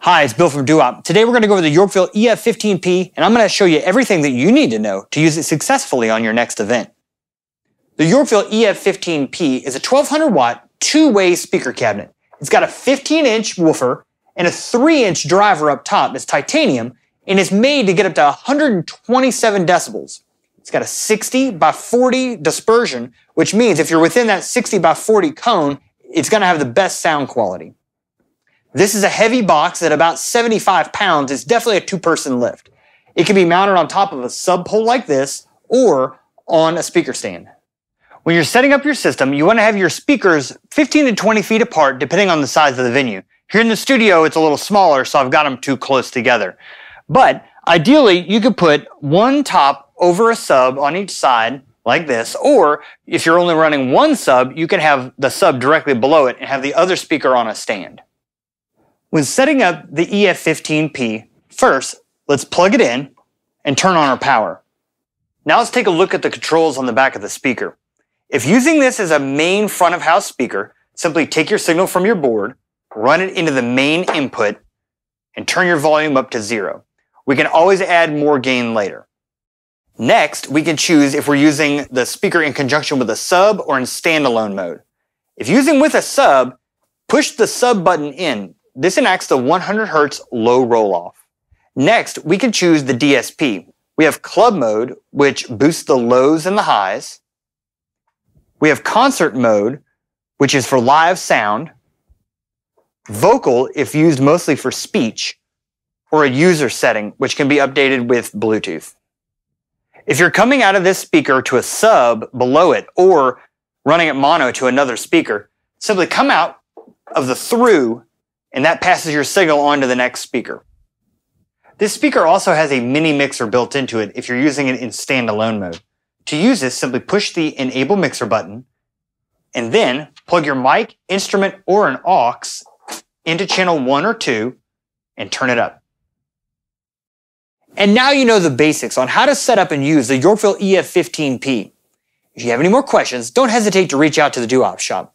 Hi, it's Bill from Doo Wop. Today we're going to go over the Yorkville EF15p, and I'm going to show you everything that you need to know to use it successfully on your next event. The Yorkville EF15p is a 1200 watt two-way speaker cabinet. It's got a 15-inch woofer and a 3-inch driver up top that's titanium and is made to get up to 127 decibels. It's got a 60 by 40 dispersion, which means if you're within that 60 by 40 cone, it's going to have the best sound quality. This is a heavy box at about 75 pounds. It's definitely a two-person lift. It can be mounted on top of a sub pole like this or on a speaker stand. When you're setting up your system, you want to have your speakers 15 to 20 feet apart depending on the size of the venue. Here in the studio, it's a little smaller, so I've got them too close together. But ideally, you could put one top over a sub on each side like this, or if you're only running one sub, you can have the sub directly below it and have the other speaker on a stand. When setting up the EF15p, first, let's plug it in and turn on our power. Now let's take a look at the controls on the back of the speaker. If using this as a main front of house speaker, simply take your signal from your board, run it into the main input, and turn your volume up to 0. We can always add more gain later. Next, we can choose if we're using the speaker in conjunction with a sub or in standalone mode. If using with a sub, push the sub button in. This enacts the 100 Hz low roll-off. Next, we can choose the DSP. We have club mode, which boosts the lows and the highs. We have concert mode, which is for live sound. Vocal, if used mostly for speech. Or a user setting, which can be updated with Bluetooth. If you're coming out of this speaker to a sub below it, or running it mono to another speaker, simply come out of the through, and that passes your signal on to the next speaker. This speaker also has a mini mixer built into it if you're using it in standalone mode. To use this, simply push the Enable Mixer button, and then plug your mic, instrument, or an aux into channel 1 or 2, and turn it up. And now you know the basics on how to set up and use the Yorkville EF15p. If you have any more questions, don't hesitate to reach out to the Doo Wop Shop.